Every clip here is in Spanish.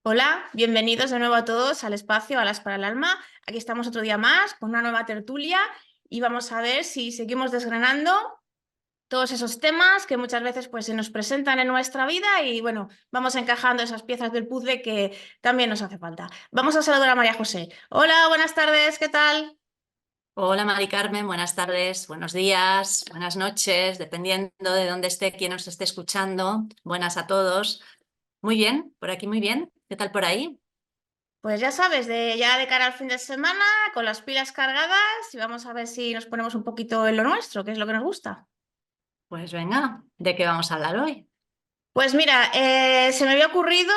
Hola, bienvenidos de nuevo a todos al espacio Alas para el Alma. Aquí estamos otro día más con una nueva tertulia y vamos a ver si seguimos desgranando todos esos temas que muchas veces pues, se nos presentan en nuestra vida y bueno, vamos encajando esas piezas del puzzle que también nos hace falta. Vamos a saludar a María José. Hola, buenas tardes, ¿qué tal? Hola Mari Carmen, buenas tardes, buenos días, buenas noches, dependiendo de dónde esté, quién nos esté escuchando. Buenas a todos. Muy bien, por aquí muy bien. ¿Qué tal por ahí? Pues ya sabes, ya de cara al fin de semana, con las pilas cargadas y vamos a ver si nos ponemos un poquito en lo nuestro, que es lo que nos gusta. Pues venga, ¿de qué vamos a hablar hoy? Pues mira, se me había ocurrido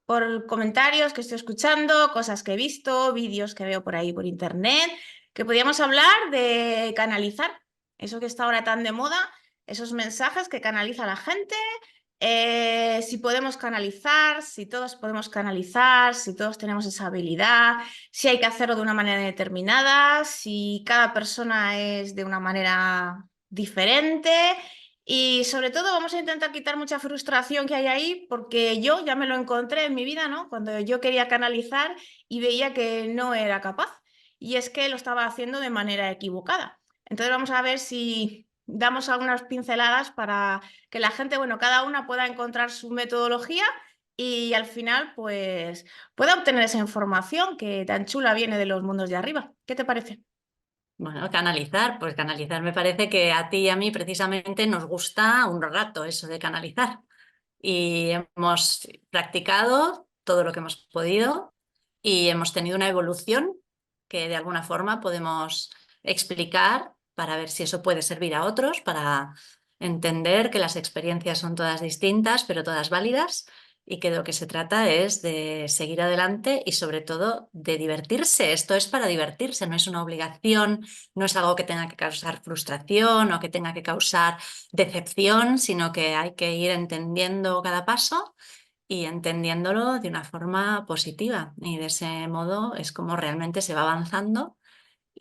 por comentarios que estoy escuchando, cosas que he visto, vídeos que veo por ahí por internet, que podíamos hablar de canalizar, eso que está ahora tan de moda, esos mensajes que canaliza la gente, si podemos canalizar, si todos podemos canalizar, si todos tenemos esa habilidad, si hay que hacerlo de una manera determinada, si cada persona es de una manera diferente. Y sobre todo vamos a intentar quitar mucha frustración que hay ahí, porque yo ya me lo encontré en mi vida, ¿no? Cuando yo quería canalizar y veía que no era capaz. Y es que lo estaba haciendo de manera equivocada. Entonces vamos a ver si damos algunas pinceladas para que la gente, bueno, cada una pueda encontrar su metodología y al final, pues, pueda obtener esa información que tan chula viene de los mundos de arriba. ¿Qué te parece? Bueno, canalizar, pues canalizar me parece que a ti y a mí precisamente nos gusta un rato eso de canalizar. Y hemos practicado todo lo que hemos podido y hemos tenido una evolución que de alguna forma podemos explicar para ver si eso puede servir a otros, para entender que las experiencias son todas distintas, pero todas válidas y que de lo que se trata es de seguir adelante y sobre todo de divertirse. Esto es para divertirse, no es una obligación, no es algo que tenga que causar frustración o que tenga que causar decepción, sino que hay que ir entendiendo cada paso y entendiéndolo de una forma positiva. Y de ese modo es como realmente se va avanzando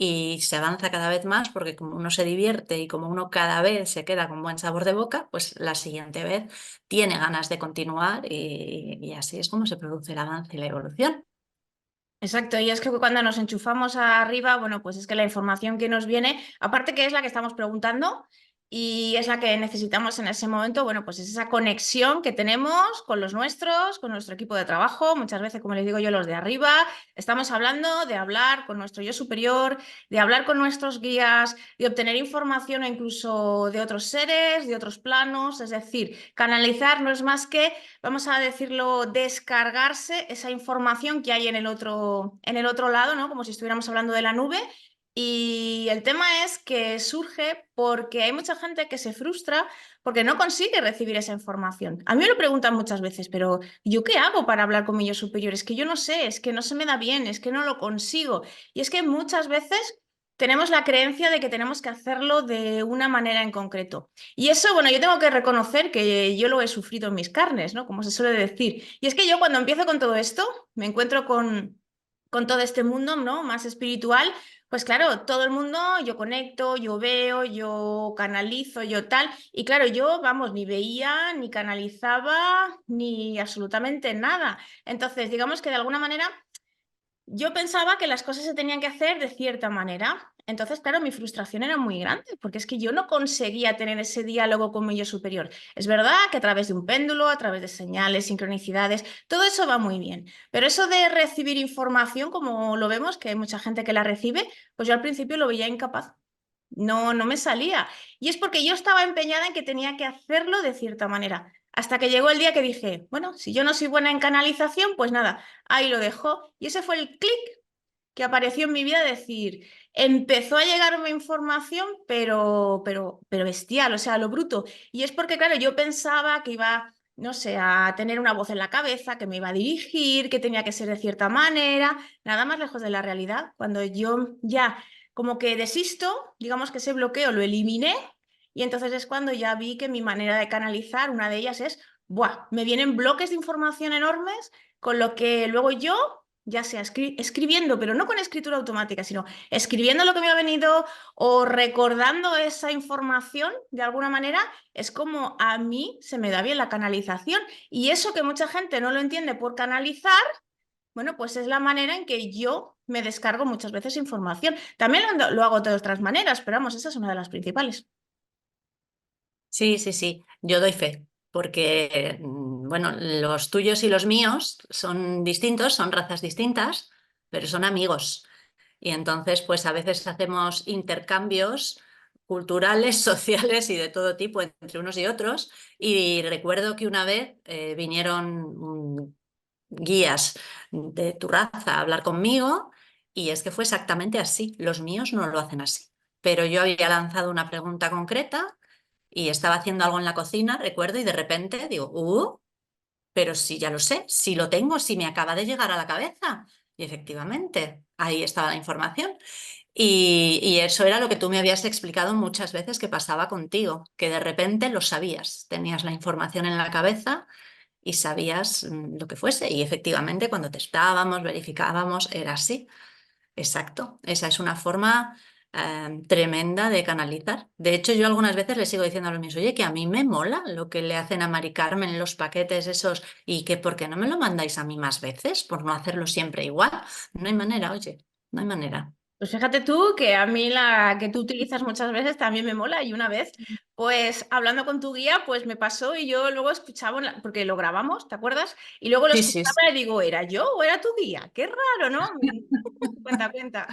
y se avanza cada vez más porque como uno se divierte y como uno cada vez se queda con buen sabor de boca, pues la siguiente vez tiene ganas de continuar y así es como se produce el avance y la evolución. Exacto, y es que cuando nos enchufamos arriba, bueno, pues es que la información que nos viene, aparte que es la que estamos preguntando y es la que necesitamos en ese momento, bueno, pues es esa conexión que tenemos con los nuestros, con nuestro equipo de trabajo, muchas veces, como les digo yo, los de arriba, estamos hablando de hablar con nuestro yo superior, de hablar con nuestros guías, de obtener información incluso de otros seres, de otros planos, es decir, canalizar no es más que, vamos a decirlo, descargarse esa información que hay en el otro lado, ¿no? Como si estuviéramos hablando de la nube. Y el tema es que surge porque hay mucha gente que se frustra porque no consigue recibir esa información. A mí me lo preguntan muchas veces, pero ¿yo qué hago para hablar con mi yo superior? Es que yo no sé, es que no se me da bien, es que no lo consigo. Y es que muchas veces tenemos la creencia de que tenemos que hacerlo de una manera en concreto. Y eso, bueno, yo tengo que reconocer que yo lo he sufrido en mis carnes, ¿no? Como se suele decir. Y es que yo cuando empiezo con todo esto, me encuentro con todo este mundo, ¿no? Más espiritual, pues claro, todo el mundo, yo conecto, yo veo, yo canalizo, yo tal. Y claro, yo, vamos, ni veía, ni canalizaba, ni absolutamente nada. Entonces, digamos que de alguna manera yo pensaba que las cosas se tenían que hacer de cierta manera. Entonces, claro, mi frustración era muy grande, porque es que yo no conseguía tener ese diálogo con mi yo superior. Es verdad que a través de un péndulo, a través de señales, sincronicidades, todo eso va muy bien. Pero eso de recibir información, como lo vemos, que hay mucha gente que la recibe, pues yo al principio lo veía incapaz. No, no me salía. Y es porque yo estaba empeñada en que tenía que hacerlo de cierta manera. Hasta que llegó el día que dije, bueno, si yo no soy buena en canalización, pues nada, ahí lo dejo. Y ese fue el clic que apareció en mi vida, decir, empezó a llegarme información, pero bestial, o sea, lo bruto. Y es porque, claro, yo pensaba que iba, no sé, a tener una voz en la cabeza, que me iba a dirigir, que tenía que ser de cierta manera, nada más lejos de la realidad. Cuando yo ya como que desisto, digamos que ese bloqueo lo eliminé, y entonces es cuando ya vi que mi manera de canalizar, una de ellas es, ¡buah! Me vienen bloques de información enormes, con lo que luego yo ya sea escribiendo, pero no con escritura automática, sino escribiendo lo que me ha venido o recordando esa información de alguna manera, es como a mí se me da bien la canalización. Y eso que mucha gente no lo entiende por canalizar, bueno, pues es la manera en que yo me descargo muchas veces información. También lo hago de otras maneras, pero vamos, esa es una de las principales. Sí, sí, sí, yo doy fe, porque, bueno, los tuyos y los míos son distintos, son razas distintas, pero son amigos. Y entonces, pues a veces hacemos intercambios culturales, sociales y de todo tipo entre unos y otros. Y recuerdo que una vez vinieron guías de tu raza a hablar conmigo y es que fue exactamente así. Los míos no lo hacen así. Pero yo había lanzado una pregunta concreta y estaba haciendo algo en la cocina, recuerdo, y de repente digo, pero sí, ya lo sé, sí lo tengo, sí me acaba de llegar a la cabeza. Y efectivamente, ahí estaba la información. Y eso era lo que tú me habías explicado muchas veces que pasaba contigo, que de repente lo sabías, tenías la información en la cabeza y sabías lo que fuese. Y efectivamente, cuando testábamos, verificábamos, era así. Exacto. Esa es una forma tremenda de canalizar. De hecho, yo algunas veces le sigo diciendo a los míos, oye, que a mí me mola lo que le hacen a Mari Carmen en los paquetes esos y que ¿por qué no me lo mandáis a mí más veces? Por no hacerlo siempre igual. No hay manera, oye, no hay manera. Pues fíjate tú que a mí la que tú utilizas muchas veces también me mola y una vez, pues hablando con tu guía, pues me pasó y yo luego escuchaba, porque lo grabamos, ¿te acuerdas? Y luego lo Sí, sí, escuchaba sí. y digo, ¿era yo o era tu guía? Qué raro, ¿no? Cuenta, cuenta.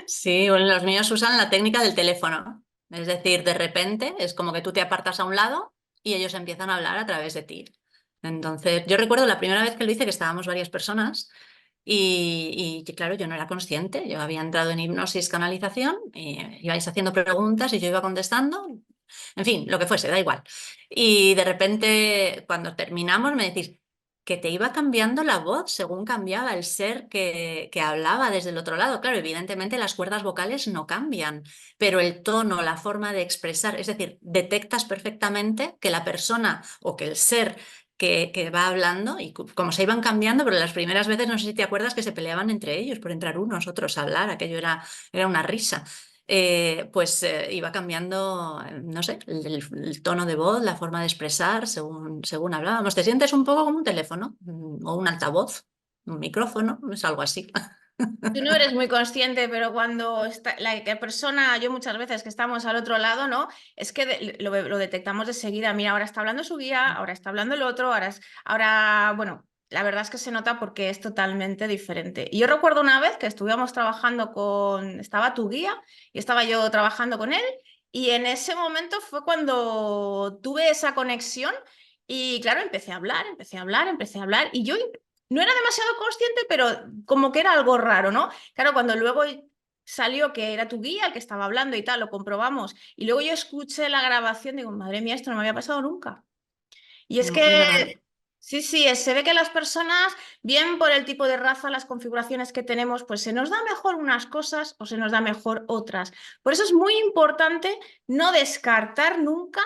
Sí, bueno, los míos usan la técnica del teléfono. Es decir, de repente es como que tú te apartas a un lado y ellos empiezan a hablar a través de ti. Entonces, yo recuerdo la primera vez que lo hice, que estábamos varias personas y claro, yo no era consciente. Yo había entrado en hipnosis canalización y ibais haciendo preguntas y yo iba contestando. En fin, lo que fuese, da igual. Y de repente, cuando terminamos, me decís que te iba cambiando la voz según cambiaba el ser que hablaba desde el otro lado. Claro, evidentemente las cuerdas vocales no cambian, pero el tono, la forma de expresar, es decir, detectas perfectamente que la persona o que el ser que va hablando, y como se iban cambiando, pero las primeras veces, no sé si te acuerdas, que se peleaban entre ellos por entrar unos, otros a hablar, aquello era una risa. Iba cambiando, no sé, el tono de voz, la forma de expresar según hablábamos. Te sientes un poco como un teléfono o un altavoz, un micrófono, es algo así. Tú no eres muy consciente, pero cuando está, la persona, yo muchas veces que estamos al otro lado, ¿no? Es que lo detectamos de seguida. Mira, ahora está hablando su guía, ahora está hablando el otro, ahora, bueno, la verdad es que se nota porque es totalmente diferente. Y yo recuerdo una vez que estuvimos trabajando estaba tu guía y estaba yo trabajando con él, y en ese momento fue cuando tuve esa conexión. Y claro, empecé a hablar, empecé a hablar, empecé a hablar, y yo no era demasiado consciente, pero como que era algo raro, ¿no? Claro, cuando luego salió que era tu guía el que estaba hablando y tal, lo comprobamos, y luego yo escuché la grabación, digo, madre mía, esto no me había pasado nunca. Y es No, es que, verdad. sí, sí, se ve que las personas, bien por el tipo de raza, las configuraciones que tenemos, pues se nos da mejor unas cosas o se nos da mejor otras. Por eso es muy importante no descartar nunca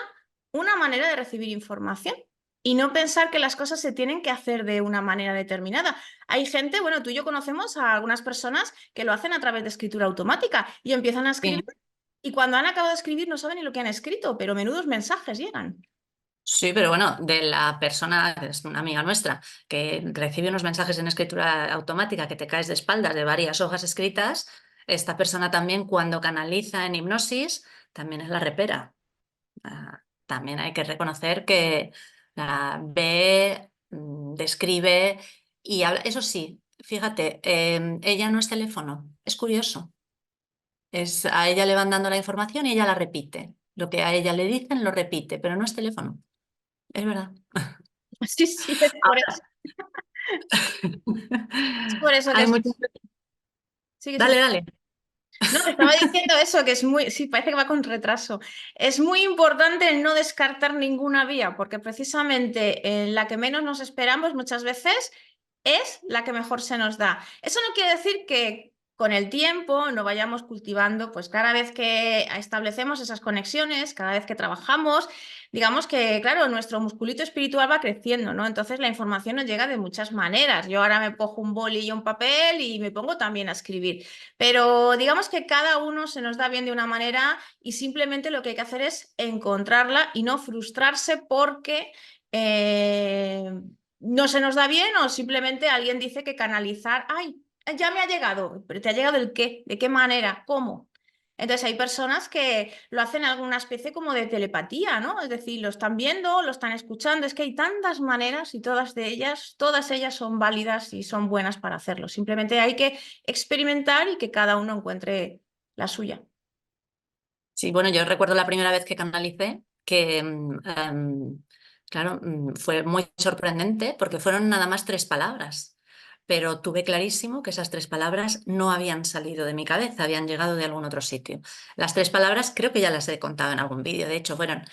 una manera de recibir información y no pensar que las cosas se tienen que hacer de una manera determinada. Hay gente, bueno, tú y yo conocemos a algunas personas que lo hacen a través de escritura automática y empiezan a escribir, Sí. y cuando han acabado de escribir no saben ni lo que han escrito, pero menudos mensajes llegan. Sí, pero bueno, de la persona, es una amiga nuestra, que recibe unos mensajes en escritura automática que te caes de espaldas de varias hojas escritas, esta persona también cuando canaliza en hipnosis, también es la repera. También hay que reconocer que ve, describe y habla. Eso sí, fíjate, ella no es teléfono, es curioso. A ella le van dando la información y ella la repite. Lo que a ella le dicen lo repite, pero no es teléfono. Es verdad. Sí, sí, es por eso. Es por eso que Hay es... muchas. Sigue, Dale, sigue. dale. No, te estaba diciendo eso, que es muy, sí, parece que va con retraso. Es muy importante no descartar ninguna vía, porque precisamente la que menos nos esperamos muchas veces es la que mejor se nos da. Eso no quiere decir que con el tiempo no vayamos cultivando, pues cada vez que establecemos esas conexiones, cada vez que trabajamos, digamos que, claro, nuestro musculito espiritual va creciendo, ¿no? Entonces la información nos llega de muchas maneras. Yo ahora me cojo un boli y un papel y me pongo también a escribir, pero digamos que cada uno se nos da bien de una manera y simplemente lo que hay que hacer es encontrarla y no frustrarse porque no se nos da bien o simplemente alguien dice que canalizar, ay, ya me ha llegado, pero ¿te ha llegado el qué? ¿De qué manera? ¿Cómo? Entonces hay personas que lo hacen alguna especie como de telepatía, ¿no? Es decir, lo están viendo, lo están escuchando, es que hay tantas maneras y todas ellas son válidas y son buenas para hacerlo. Simplemente hay que experimentar y que cada uno encuentre la suya. Sí, bueno, yo recuerdo la primera vez que canalicé, que claro, fue muy sorprendente porque fueron nada más 3 palabras, pero tuve clarísimo que esas 3 palabras no habían salido de mi cabeza, habían llegado de algún otro sitio. Las 3 palabras creo que ya las he contado en algún vídeo, de hecho, fueron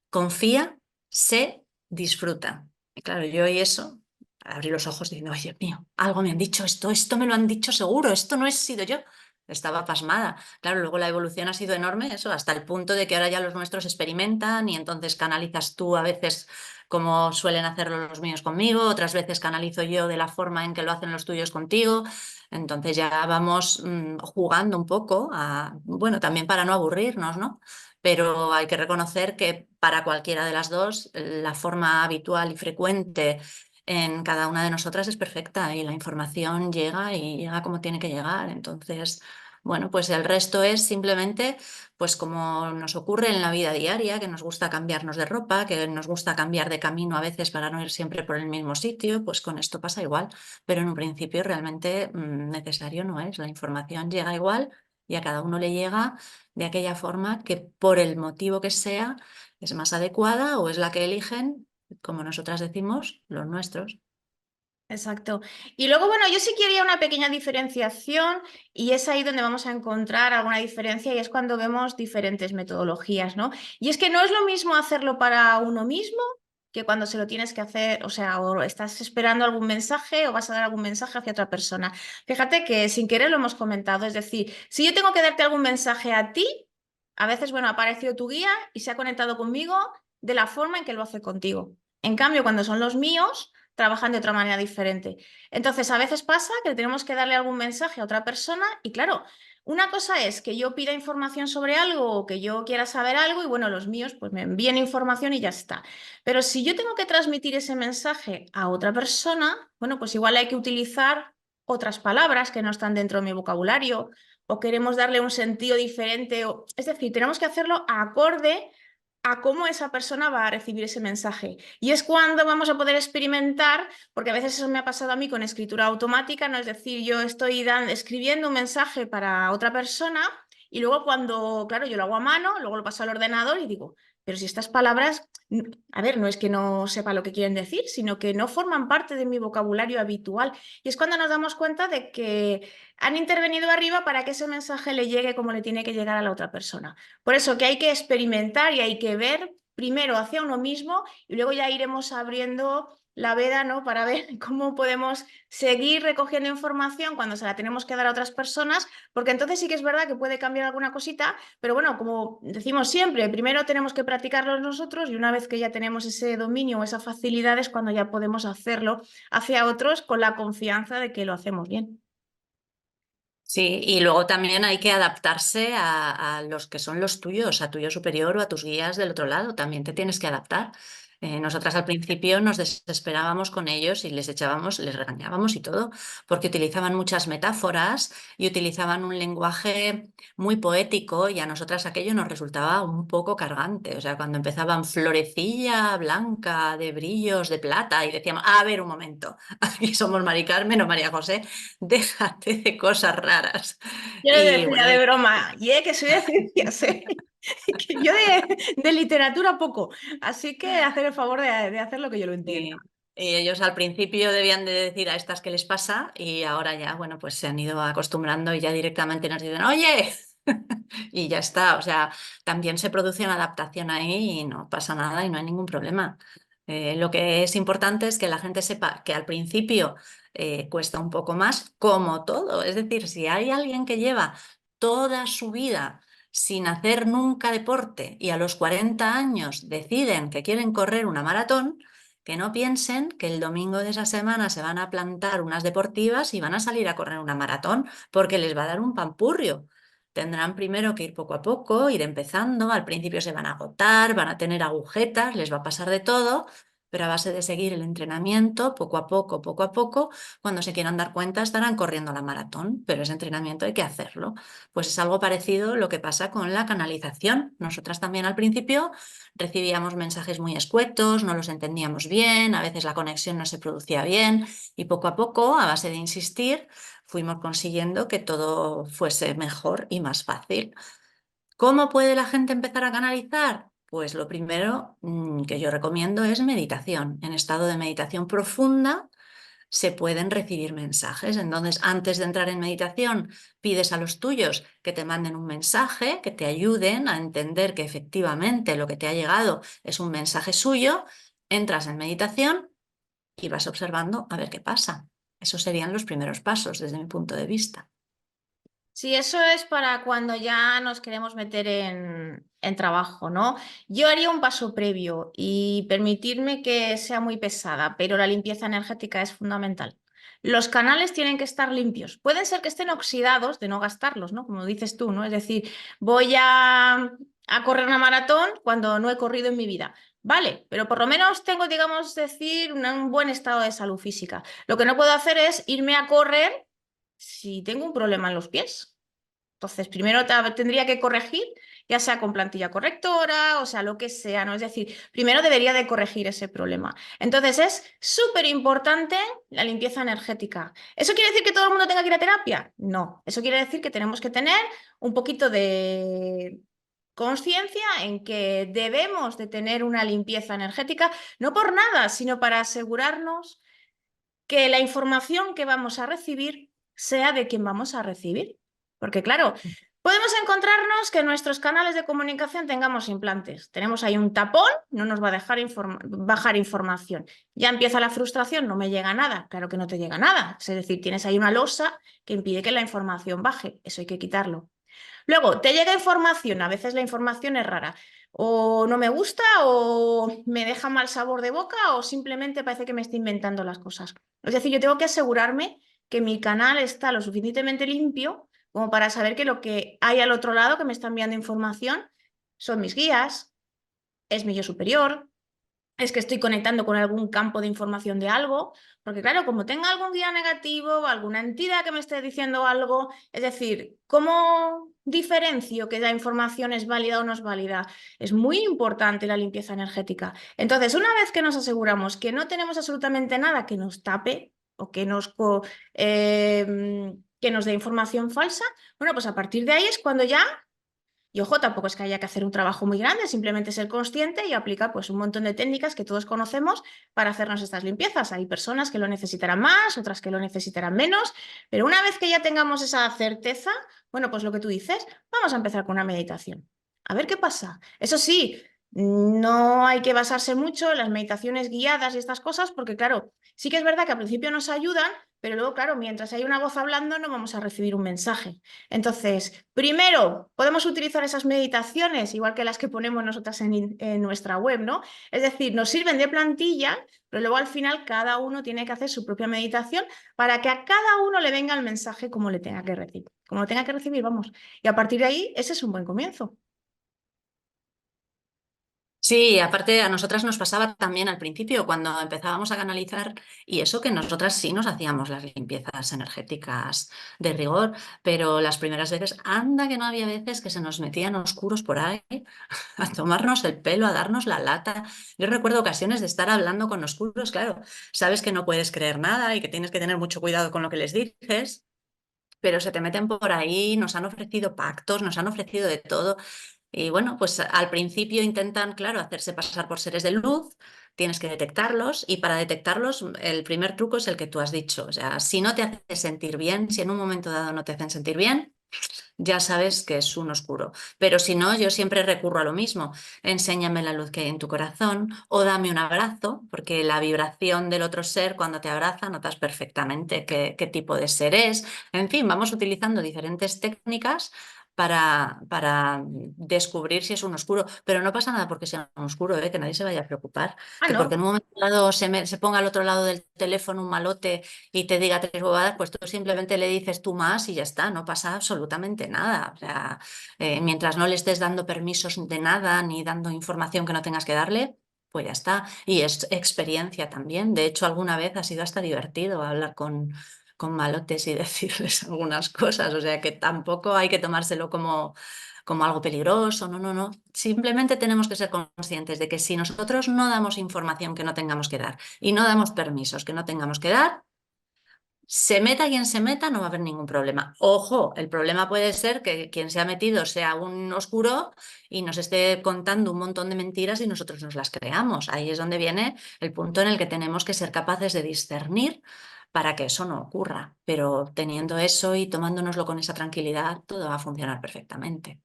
confía, sé, disfruta. Y claro, yo oí eso, abrí los ojos diciendo, oye, Dios mío, algo me han dicho esto me lo han dicho seguro, esto no he sido yo. Estaba pasmada. Claro, luego la evolución ha sido enorme, eso, hasta el punto de que ahora ya los nuestros experimentan y entonces canalizas tú a veces como suelen hacerlo los míos conmigo, otras veces canalizo yo de la forma en que lo hacen los tuyos contigo. Entonces ya vamos jugando un poco a, bueno, también para no aburrirnos, ¿no? Pero hay que reconocer que para cualquiera de las dos, la forma habitual y frecuente en cada una de nosotras es perfecta y la información llega y llega como tiene que llegar. Entonces, bueno, pues el resto es simplemente, pues como nos ocurre en la vida diaria, que nos gusta cambiarnos de ropa, que nos gusta cambiar de camino a veces para no ir siempre por el mismo sitio, pues con esto pasa igual. Pero en un principio realmente necesario no es. La información llega igual y a cada uno le llega de aquella forma que por el motivo que sea es más adecuada o es la que eligen, como nosotras decimos, los nuestros. Exacto. Y luego, bueno, yo sí quería una pequeña diferenciación y es ahí donde vamos a encontrar alguna diferencia y es cuando vemos diferentes metodologías, ¿no? Y es que no es lo mismo hacerlo para uno mismo que cuando se lo tienes que hacer, o sea, o estás esperando algún mensaje o vas a dar algún mensaje hacia otra persona. Fíjate que sin querer lo hemos comentado, es decir, si yo tengo que darte algún mensaje a ti, a veces, bueno, ha aparecido tu guía y se ha conectado conmigo de la forma en que lo hace contigo. En cambio, cuando son los míos trabajan de otra manera diferente. Entonces, a veces pasa que tenemos que darle algún mensaje a otra persona y claro, una cosa es que yo pida información sobre algo o que yo quiera saber algo y bueno, los míos pues me envíen información y ya está. Pero si yo tengo que transmitir ese mensaje a otra persona, bueno, pues igual hay que utilizar otras palabras que no están dentro de mi vocabulario o queremos darle un sentido diferente. Es decir, tenemos que hacerlo acorde a cómo esa persona va a recibir ese mensaje. Y es cuando vamos a poder experimentar, porque a veces eso me ha pasado a mí con escritura automática, ¿no? Es decir, yo estoy escribiendo un mensaje para otra persona y luego cuando, claro, yo lo hago a mano, luego lo paso al ordenador y digo, pero si estas palabras, a ver, no es que no sepa lo que quieren decir, sino que no forman parte de mi vocabulario habitual. Y es cuando nos damos cuenta de que han intervenido arriba para que ese mensaje le llegue como le tiene que llegar a la otra persona. Por eso que hay que experimentar y hay que ver primero hacia uno mismo y luego ya iremos abriendo la veda, ¿no? Para ver cómo podemos seguir recogiendo información cuando se la tenemos que dar a otras personas, porque entonces sí que es verdad que puede cambiar alguna cosita, pero bueno, como decimos siempre, primero tenemos que practicarlo nosotros y una vez que ya tenemos ese dominio o esa facilidad es cuando ya podemos hacerlo hacia otros con la confianza de que lo hacemos bien. Sí, y luego también hay que adaptarse a los que son los tuyos, a tuyo superior o a tus guías del otro lado. También te tienes que adaptar. Nosotras al principio nos desesperábamos con ellos y les echábamos, les regañábamos y todo, porque utilizaban muchas metáforas y utilizaban un lenguaje muy poético y a nosotras aquello nos resultaba un poco cargante. O sea, cuando empezaban florecilla blanca de brillos de plata y decíamos, a ver un momento, aquí somos Mari Carmen o María José, déjate de cosas raras. Yo le Y decía bueno, de broma, y que soy de ciencias, ¿eh? Que yo de literatura poco, así que hacer el favor de hacer lo que yo lo entienda. y ellos al principio debían de decir a estas qué les pasa y ahora ya, bueno, pues se han ido acostumbrando y ya directamente nos dicen, oye, y ya está. O sea, también se produce una adaptación ahí y no pasa nada y no hay ningún problema. Lo que es importante es que la gente sepa que al principio cuesta un poco más, como todo. Es decir, si hay alguien que lleva toda su vida sin hacer nunca deporte y a los 40 años deciden que quieren correr una maratón, que no piensen que el domingo de esa semana se van a plantar unas deportivas y van a salir a correr una maratón, porque les va a dar un pampurrio. Tendrán primero que ir poco a poco, ir empezando. Al principio se van a agotar, van a tener agujetas, les va a pasar de todo, pero a base de seguir el entrenamiento, poco a poco, cuando se quieran dar cuenta estarán corriendo la maratón, pero ese entrenamiento hay que hacerlo. Pues es algo parecido lo que pasa con la canalización. Nosotras también al principio recibíamos mensajes muy escuetos, no los entendíamos bien, a veces la conexión no se producía bien y poco a poco, a base de insistir, fuimos consiguiendo que todo fuese mejor y más fácil. ¿Cómo puede la gente empezar a canalizar? Pues lo primero que yo recomiendo es meditación. En estado de meditación profunda se pueden recibir mensajes. Entonces, antes de entrar en meditación, pides a los tuyos que te manden un mensaje, que te ayuden a entender que efectivamente lo que te ha llegado es un mensaje suyo. Entras en meditación y vas observando a ver qué pasa. Esos serían los primeros pasos desde mi punto de vista. Sí, eso es para cuando ya nos queremos meter en trabajo, ¿no? Yo haría un paso previo y permitirme que sea muy pesada, pero la limpieza energética es fundamental. Los canales tienen que estar limpios. Pueden ser que estén oxidados de no gastarlos, ¿no? Como dices tú, ¿no? Es decir, voy a correr una maratón cuando no he corrido en mi vida. Vale, pero por lo menos tengo, digamos, decir, un buen estado de salud física. Lo que no puedo hacer es irme a correr si tengo un problema en los pies. Entonces, primero tendría que corregir, ya sea con plantilla correctora, o sea, lo que sea, ¿no? Es decir, primero debería de corregir ese problema. Entonces, es súper importante la limpieza energética. ¿Eso quiere decir que todo el mundo tenga que ir a terapia? No, eso quiere decir que tenemos que tener un poquito de conciencia en que debemos de tener una limpieza energética, no por nada, sino para asegurarnos que la información que vamos a recibir sea de quien vamos a recibir. Porque claro, podemos encontrarnos que en nuestros canales de comunicación tengamos implantes. Tenemos ahí un tapón, no nos va a dejar bajar información. Ya empieza la frustración, no me llega nada. Claro que no te llega nada. Es decir, tienes ahí una losa que impide que la información baje. Eso hay que quitarlo. Luego, te llega información, a veces la información es rara, o no me gusta, o me deja mal sabor de boca, o simplemente parece que me está inventando las cosas. Es decir, yo tengo que asegurarme que mi canal está lo suficientemente limpio como para saber que lo que hay al otro lado que me está enviando información son mis guías, es mi yo superior, es que estoy conectando con algún campo de información de algo, porque claro, como tenga algún guía negativo, alguna entidad que me esté diciendo algo, es decir, ¿cómo diferencio que la información es válida o no es válida? Es muy importante la limpieza energética. Entonces, una vez que nos aseguramos que no tenemos absolutamente nada que nos tape o que nos dé información falsa, bueno, pues a partir de ahí es cuando ya y ojo, tampoco es que haya que hacer un trabajo muy grande, simplemente ser consciente y aplicar pues, un montón de técnicas que todos conocemos para hacernos estas limpiezas. Hay personas que lo necesitarán más, otras que lo necesitarán menos, pero una vez que ya tengamos esa certeza, bueno, pues lo que tú dices, vamos a empezar con una meditación. A ver qué pasa. Eso sí, no hay que basarse mucho en las meditaciones guiadas y estas cosas, porque claro, sí que es verdad que al principio nos ayudan, pero luego, claro, mientras hay una voz hablando, no vamos a recibir un mensaje. Entonces, primero, podemos utilizar esas meditaciones, igual que las que ponemos nosotras en nuestra web, ¿no? Es decir, nos sirven de plantilla, pero luego al final cada uno tiene que hacer su propia meditación para que a cada uno le venga el mensaje como le tenga que recibir. Como lo tenga que recibir, vamos. Y a partir de ahí, ese es un buen comienzo. Sí, aparte a nosotras nos pasaba también al principio cuando empezábamos a canalizar y eso que nosotras sí nos hacíamos las limpiezas energéticas de rigor, pero las primeras veces, anda que no había veces que se nos metían oscuros por ahí a tomarnos el pelo, a darnos la lata. Yo recuerdo ocasiones de estar hablando con oscuros, claro, sabes que no puedes creer nada y que tienes que tener mucho cuidado con lo que les dices. Pero se te meten por ahí, nos han ofrecido pactos, nos han ofrecido de todo. Y bueno, pues al principio intentan, claro, hacerse pasar por seres de luz, tienes que detectarlos y para detectarlos el primer truco es el que tú has dicho. O sea, si no te hace sentir bien, si en un momento dado no te hacen sentir bien, ya sabes que es un oscuro. Pero si no, yo siempre recurro a lo mismo. Enséñame la luz que hay en tu corazón o dame un abrazo, porque la vibración del otro ser cuando te abraza notas perfectamente qué tipo de ser es. En fin, vamos utilizando diferentes técnicas para descubrir si es un oscuro. Pero no pasa nada porque sea un oscuro, ¿eh? Que nadie se vaya a preocupar. Ah, Que porque no. en un momento dado se ponga al otro lado del teléfono un malote y te diga tres bobadas, pues tú simplemente le dices tú más y ya está, no pasa absolutamente nada. O sea, mientras no le estés dando permisos de nada ni dando información que no tengas que darle, pues ya está. Y es experiencia también. De hecho, alguna vez ha sido hasta divertido hablar con malotes y decirles algunas cosas. O sea que tampoco hay que tomárselo como algo peligroso, no, no, no. Simplemente tenemos que ser conscientes de que si nosotros no damos información que no tengamos que dar y no damos permisos que no tengamos que dar, se meta quien se meta, no va a haber ningún problema. Ojo, el problema puede ser que quien se ha metido sea un oscuro y nos esté contando un montón de mentiras y nosotros nos las creamos. Ahí es donde viene el punto en el que tenemos que ser capaces de discernir para que eso no ocurra. Pero teniendo eso y tomándonoslo con esa tranquilidad, todo va a funcionar perfectamente.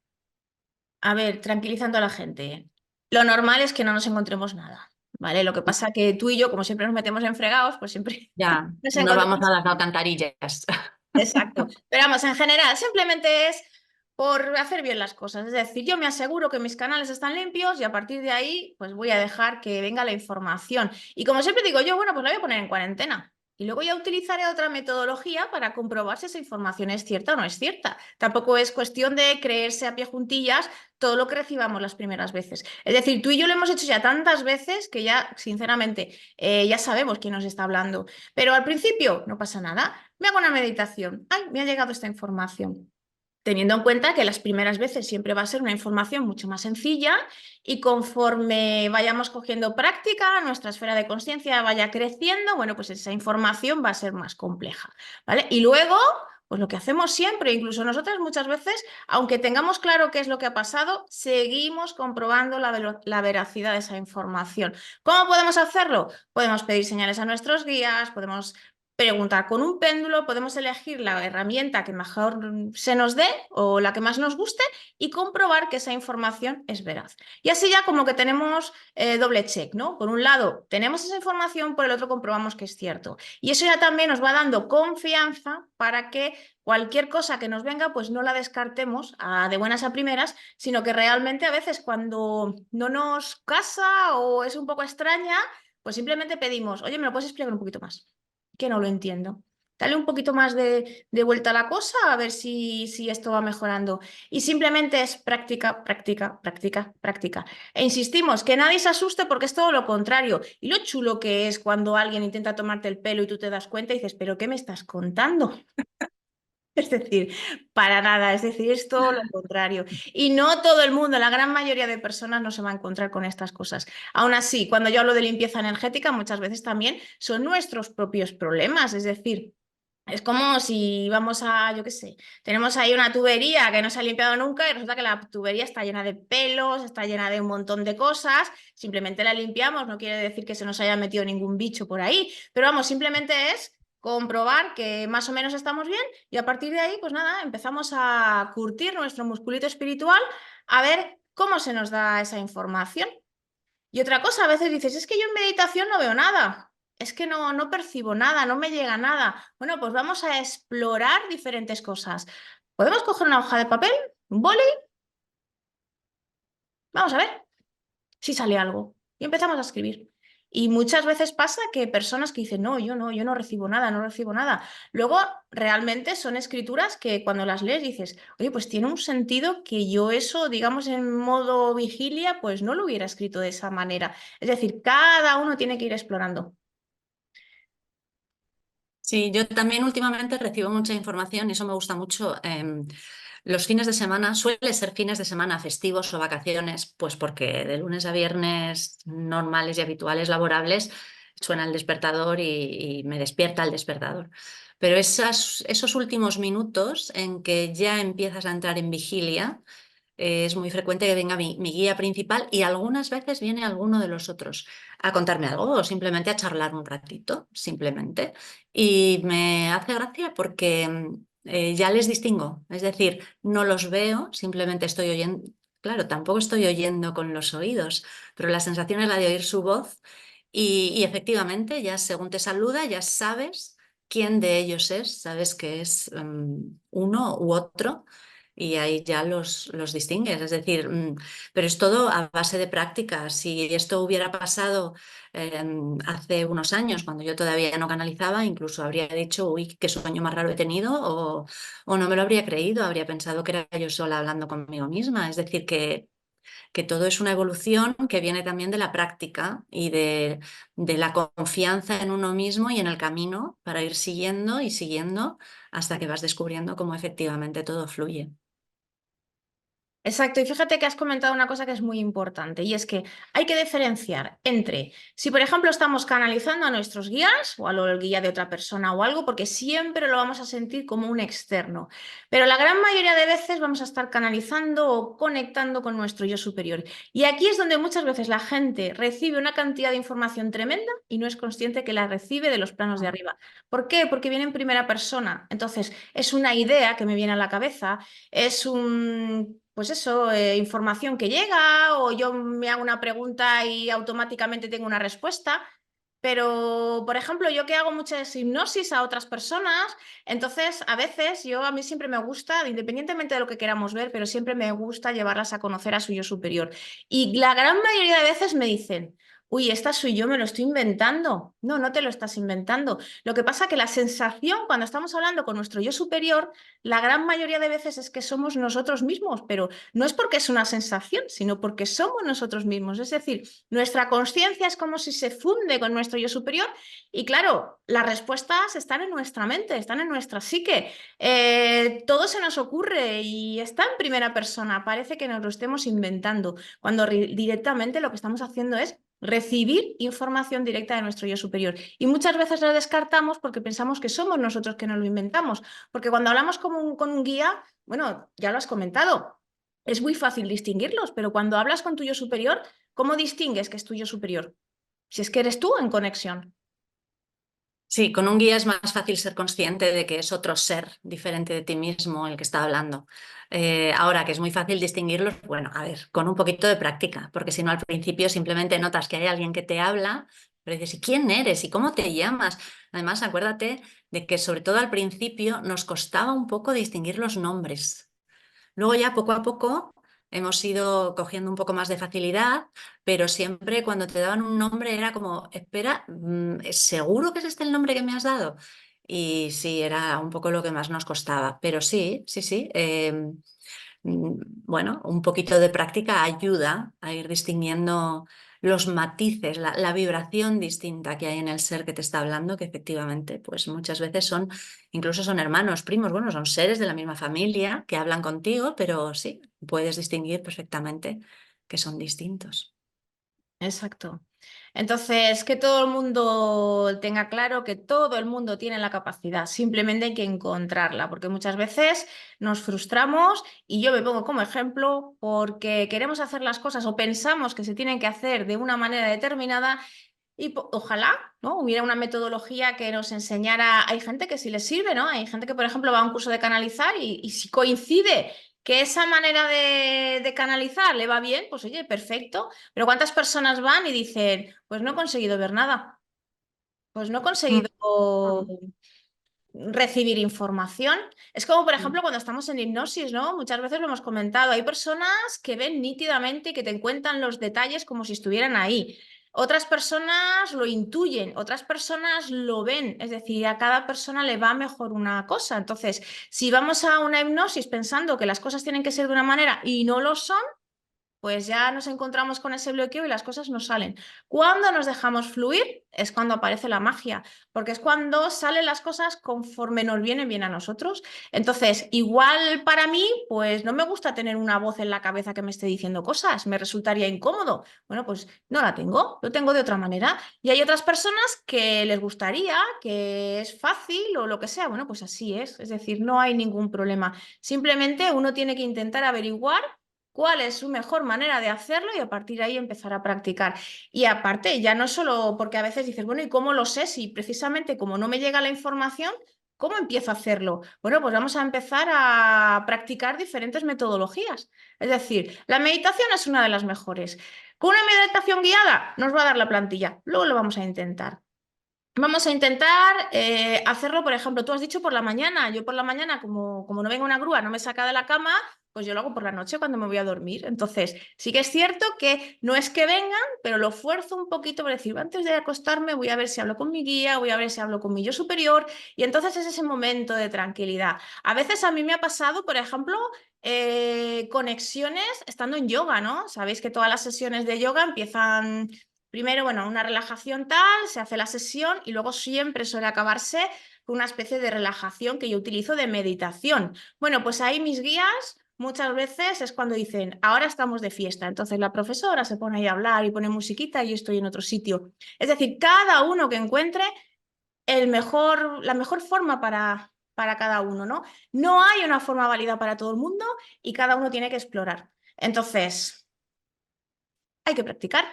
A ver, tranquilizando a la gente. Lo normal es que no nos encontremos nada, ¿vale? Lo que pasa que tú y yo, como siempre nos metemos en fregados, pues siempre Ya, nos nos vamos encontramos. a las alcantarillas. Exacto. Pero vamos, en general, simplemente es por hacer bien las cosas. Es decir, yo me aseguro que mis canales están limpios y a partir de ahí, pues voy a dejar que venga la información. Y como siempre digo yo, bueno, pues la voy a poner en cuarentena. Y luego ya utilizaré otra metodología para comprobar si esa información es cierta o no es cierta. Tampoco es cuestión de creerse a pie juntillas todo lo que recibamos las primeras veces. Es decir, tú y yo lo hemos hecho ya tantas veces que ya, sinceramente, ya sabemos quién nos está hablando. Pero al principio no pasa nada. Me hago una meditación. Ay, me ha llegado esta información. Teniendo en cuenta que las primeras veces siempre va a ser una información mucho más sencilla y conforme vayamos cogiendo práctica, nuestra esfera de conciencia vaya creciendo, bueno, pues esa información va a ser más compleja, ¿vale? Y luego, pues lo que hacemos siempre, incluso nosotras muchas veces, aunque tengamos claro qué es lo que ha pasado, seguimos comprobando la veracidad de esa información. ¿Cómo podemos hacerlo? Podemos pedir señales a nuestros guías, podemos preguntar con un péndulo, podemos elegir la herramienta que mejor se nos dé o la que más nos guste y comprobar que esa información es veraz. Y así ya como que tenemos doble check, ¿no? Por un lado, tenemos esa información, por el otro comprobamos que es cierto. Y eso ya también nos va dando confianza para que cualquier cosa que nos venga, pues no la descartemos de buenas a primeras, sino que realmente a veces cuando no nos casa o es un poco extraña, pues simplemente pedimos, oye, ¿me lo puedes explicar un poquito más? Que no lo entiendo. Dale un poquito más de vuelta a la cosa a ver si esto va mejorando. Y simplemente es práctica, práctica, práctica, práctica. E insistimos, que nadie se asuste porque es todo lo contrario. Y lo chulo que es cuando alguien intenta tomarte el pelo y tú te das cuenta y dices, ¿pero qué me estás contando? Es decir, para nada, es decir, es todo lo contrario. Y no todo el mundo, la gran mayoría de personas no se va a encontrar con estas cosas. Aún así, cuando yo hablo de limpieza energética, muchas veces también son nuestros propios problemas, es decir, es como si vamos a, yo qué sé, tenemos ahí una tubería que no se ha limpiado nunca y resulta que la tubería está llena de pelos, está llena de un montón de cosas, simplemente la limpiamos, no quiere decir que se nos haya metido ningún bicho por ahí, pero vamos, simplemente es comprobar que más o menos estamos bien y a partir de ahí, pues nada, empezamos a curtir nuestro musculito espiritual a ver cómo se nos da esa información. Y otra cosa, a veces dices, es que yo en meditación no veo nada, es que no percibo nada, no me llega nada. Bueno, pues vamos a explorar diferentes cosas. ¿Podemos coger una hoja de papel, un boli? Vamos a ver si sale algo. Y empezamos a escribir. Y muchas veces pasa que personas que dicen, no, yo no recibo nada, no recibo nada. Luego, realmente son escrituras que cuando las lees dices, oye, pues tiene un sentido que yo eso, digamos, en modo vigilia, pues no lo hubiera escrito de esa manera. Es decir, cada uno tiene que ir explorando. Sí, yo también últimamente recibo mucha información y eso me gusta mucho. Los fines de semana, suele ser fines de semana festivos o vacaciones, pues porque de lunes a viernes normales y habituales laborables suena el despertador y me despierta el despertador. Pero esos últimos minutos en que ya empiezas a entrar en vigilia, es muy frecuente que venga mi guía principal y algunas veces viene alguno de los otros a contarme algo o simplemente a charlar un ratito, simplemente. Y me hace gracia porque ya les distingo. Es decir, no los veo, simplemente estoy oyendo. Claro, tampoco estoy oyendo con los oídos, pero la sensación es la de oír su voz y efectivamente, ya según te saluda, ya sabes quién de ellos es, sabes que es uno u otro y ahí ya los distingues. Es decir, pero es todo a base de práctica. Si esto hubiera pasado hace unos años, cuando yo todavía no canalizaba, incluso habría dicho, uy, qué sueño más raro he tenido, o no me lo habría creído, habría pensado que era yo sola hablando conmigo misma. Es decir, que todo es una evolución que viene también de la práctica y de la confianza en uno mismo y en el camino para ir siguiendo y siguiendo hasta que vas descubriendo cómo efectivamente todo fluye. Exacto, y fíjate que has comentado una cosa que es muy importante y es que hay que diferenciar entre si, por ejemplo, estamos canalizando a nuestros guías o a el guía de otra persona o algo, porque siempre lo vamos a sentir como un externo, pero la gran mayoría de veces vamos a estar canalizando o conectando con nuestro yo superior. Y aquí es donde muchas veces la gente recibe una cantidad de información tremenda y no es consciente que la recibe de los planos de arriba. ¿Por qué? Porque viene en primera persona. Entonces, es una idea que me viene a la cabeza, es un, pues eso, información que llega o yo me hago una pregunta y automáticamente tengo una respuesta. Pero, por ejemplo, yo que hago muchas hipnosis a otras personas, entonces a veces a mí siempre me gusta, independientemente de lo que queramos ver, pero siempre me gusta llevarlas a conocer a su yo superior. Y la gran mayoría de veces me dicen, uy, esta soy yo, me lo estoy inventando. No, no te lo estás inventando. Lo que pasa que la sensación cuando estamos hablando con nuestro yo superior, la gran mayoría de veces es que somos nosotros mismos, pero no es porque es una sensación, sino porque somos nosotros mismos. Es decir, nuestra conciencia es como si se funde con nuestro yo superior y claro, las respuestas están en nuestra mente, están en nuestra psique. Todo se nos ocurre y está en primera persona. Parece que nos lo estemos inventando, cuando directamente lo que estamos haciendo es recibir información directa de nuestro yo superior. Y muchas veces lo descartamos porque pensamos que somos nosotros que nos lo inventamos. Porque cuando hablamos con un guía, bueno, ya lo has comentado, es muy fácil distinguirlos, pero cuando hablas con tu yo superior, ¿cómo distingues que es tu yo superior? Si es que eres tú en conexión. Sí, con un guía es más fácil ser consciente de que es otro ser diferente de ti mismo el que está hablando. Ahora que es muy fácil distinguirlos, bueno, a ver, con un poquito de práctica, porque si no al principio simplemente notas que hay alguien que te habla, pero dices, ¿y quién eres? ¿Y cómo te llamas? Además, acuérdate de que sobre todo al principio nos costaba un poco distinguir los nombres. Luego ya poco a poco hemos ido cogiendo un poco más de facilidad, pero siempre cuando te daban un nombre era como, espera, ¿seguro que es este el nombre que me has dado? Y sí, era un poco lo que más nos costaba, pero sí, sí, sí. Bueno, un poquito de práctica ayuda a ir distinguiendo los matices, la vibración distinta que hay en el ser que te está hablando, que efectivamente, pues muchas veces incluso son hermanos, primos, bueno, son seres de la misma familia que hablan contigo, pero sí, puedes distinguir perfectamente que son distintos. Exacto. Entonces, que todo el mundo tenga claro que todo el mundo tiene la capacidad, simplemente hay que encontrarla, porque muchas veces nos frustramos y yo me pongo como ejemplo porque queremos hacer las cosas o pensamos que se tienen que hacer de una manera determinada y ojalá, ¿no? Hubiera una metodología que nos enseñara. Hay gente que sí les sirve, ¿no? Hay gente que, por ejemplo, va a un curso de canalizar y si coincide que esa manera de canalizar le va bien, pues oye, perfecto. Pero ¿cuántas personas van y dicen, pues no he conseguido ver nada? Pues no he Mm, conseguido mm. recibir información. Es como, por ejemplo, cuando estamos en hipnosis, ¿no? Muchas veces lo hemos comentado. Hay personas que ven nítidamente y que te cuentan los detalles como si estuvieran ahí. Otras personas lo intuyen, otras personas lo ven, es decir, a cada persona le va mejor una cosa. Entonces, si vamos a una hipnosis pensando que las cosas tienen que ser de una manera y no lo son, pues ya nos encontramos con ese bloqueo y las cosas no salen. Cuando nos dejamos fluir es cuando aparece la magia, porque es cuando salen las cosas conforme nos vienen bien a nosotros. Entonces, igual para mí, pues no me gusta tener una voz en la cabeza que me esté diciendo cosas, me resultaría incómodo. Bueno, pues no la tengo, lo tengo de otra manera. Y hay otras personas que les gustaría, que es fácil o lo que sea. Bueno, pues así es decir, no hay ningún problema. Simplemente uno tiene que intentar averiguar cuál es su mejor manera de hacerlo y a partir de ahí empezar a practicar. Y aparte, ya no solo porque a veces dices, bueno, ¿y cómo lo sé? Si precisamente como no me llega la información, ¿Cómo empiezo a hacerlo? Bueno, pues vamos a empezar a practicar diferentes metodologías. Es decir, la meditación es una de las mejores. Con una meditación guiada nos va a dar la plantilla. Luego lo vamos a intentar. Vamos a intentar hacerlo, por ejemplo, tú has dicho por la mañana. Yo por la mañana, como no venga una grúa, no me saca de la cama, pues yo lo hago por la noche cuando me voy a dormir. Entonces, sí que es cierto que no es que vengan, pero lo fuerzo un poquito por decir, antes de acostarme voy a ver si hablo con mi guía, voy a ver si hablo con mi yo superior, y entonces es ese momento de tranquilidad. A veces a mí me ha pasado, por ejemplo, conexiones estando en yoga, ¿no? Sabéis que todas las sesiones de yoga empiezan primero, bueno, una relajación tal, se hace la sesión y luego siempre suele acabarse con una especie de relajación que yo utilizo de meditación. Bueno, pues ahí mis guías muchas veces es cuando dicen, ahora estamos de fiesta. Entonces la profesora se pone ahí a hablar y pone musiquita y yo estoy en otro sitio. Es decir, cada uno que encuentre la mejor forma para cada uno, ¿no? No hay una forma válida para todo el mundo y cada uno tiene que explorar. Entonces, hay que practicar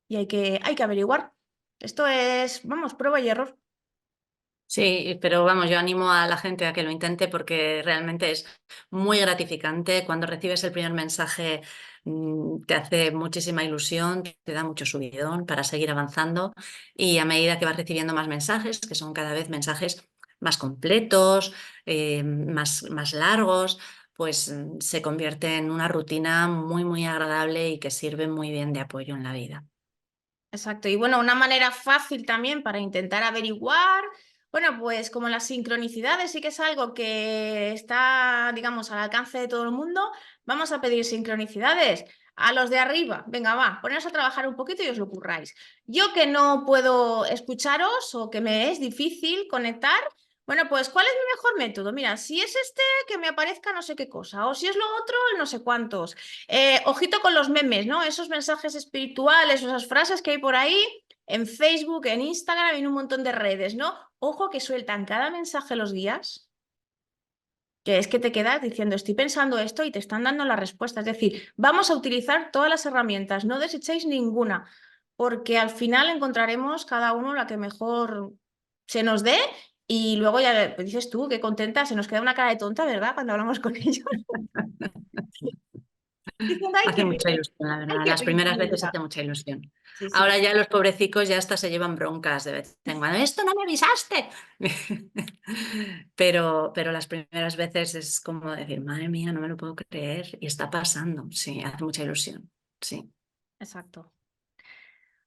y hay que averiguar. Esto es, vamos, prueba y error. Sí, pero vamos, yo animo a la gente a que lo intente porque realmente es muy gratificante. Cuando recibes el primer mensaje, te hace muchísima ilusión, te da mucho subidón para seguir avanzando y a medida que vas recibiendo más mensajes, que son cada vez mensajes más completos, más largos, pues se convierte en una rutina muy, muy agradable y que sirve muy bien de apoyo en la vida. Exacto. Y bueno, una manera fácil también para intentar averiguar, bueno, pues como las sincronicidades sí que es algo que está, digamos, al alcance de todo el mundo, vamos a pedir sincronicidades a los de arriba. Venga, va, poneros a trabajar un poquito y os lo curráis. Yo que no puedo escucharos o que me es difícil conectar, bueno, pues ¿cuál es mi mejor método? Mira, si es este, que me aparezca no sé qué cosa, o si es lo otro, no sé cuántos. Ojito con los memes, ¿no? Esos mensajes espirituales, esas frases que hay por ahí en Facebook, en Instagram, en un montón de redes, ¿no? Ojo que sueltan cada mensaje los guías, que es que te quedas diciendo, estoy pensando esto y te están dando la respuesta. Es decir, vamos a utilizar todas las herramientas, no desechéis ninguna, porque al final encontraremos cada uno la que mejor se nos dé y luego ya pues, dices tú, qué contenta, se nos queda una cara de tonta, ¿verdad? Cuando hablamos con ellos. Diciendo, ay, Hace qué mucha bien, ilusión, la ay, verdad. qué Las bien. primeras veces hace mucha ilusión. Sí, sí. Ahora ya los pobrecicos ya hasta se llevan broncas de vez en cuando. ¡Esto no me avisaste! Pero las primeras veces es como decir, madre mía, no me lo puedo creer. Y está pasando. Sí, hace mucha ilusión. Sí. Exacto.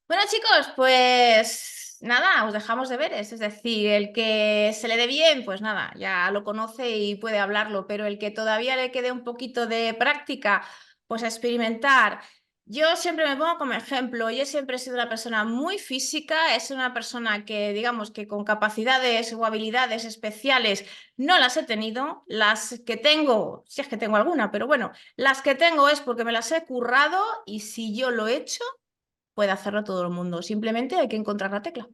Bueno, chicos, pues nada, os dejamos deberes. Es decir, el que se le dé bien, pues nada, ya lo conoce y puede hablarlo, pero el que todavía le quede un poquito de práctica, pues a experimentar. Yo siempre me pongo como ejemplo, yo siempre he sido una persona muy física, es una persona que, digamos, que con capacidades o habilidades especiales no las he tenido, las que tengo, si es que tengo alguna, pero bueno, las que tengo es porque me las he currado y si yo lo he hecho puede hacerlo todo el mundo. Simplemente hay que encontrar la tecla.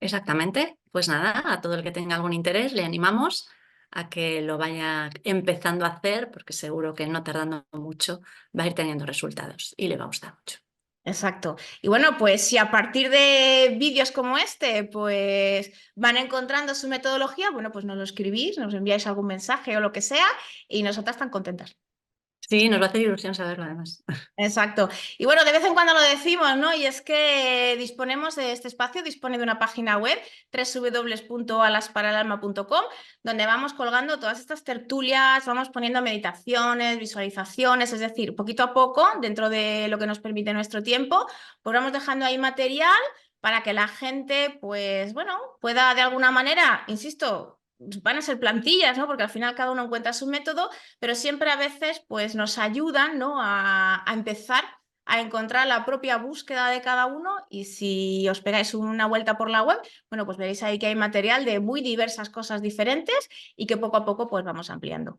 Exactamente. Pues nada, a todo el que tenga algún interés le animamos a que lo vaya empezando a hacer, porque seguro que no tardando mucho va a ir teniendo resultados y le va a gustar mucho. Exacto. Y bueno, pues si a partir de vídeos como este, pues van encontrando su metodología, bueno, pues nos lo escribís, nos enviáis algún mensaje o lo que sea, y nosotras tan contentas. Sí, nos va a hacer ilusión saberlo además. Exacto. Y bueno, de vez en cuando lo decimos, ¿no? Y es que disponemos de este espacio, dispone de una página web, www.alasparalalma.com, donde vamos colgando todas estas tertulias, vamos poniendo meditaciones, visualizaciones, es decir, poquito a poco, dentro de lo que nos permite nuestro tiempo, pues vamos dejando ahí material para que la gente, pues bueno, pueda de alguna manera, insisto, van a ser plantillas, ¿no? Porque al final cada uno encuentra su método, pero siempre a veces pues nos ayudan, ¿no? a empezar a encontrar la propia búsqueda de cada uno y si os pegáis una vuelta por la web, bueno, pues veréis ahí que hay material de muy diversas cosas diferentes y que poco a poco pues vamos ampliando.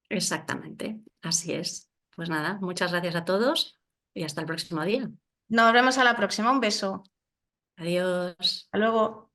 Exactamente, así es. Pues nada, muchas gracias a todos y hasta el próximo día. Nos vemos a la próxima. Un beso. Adiós. Hasta luego.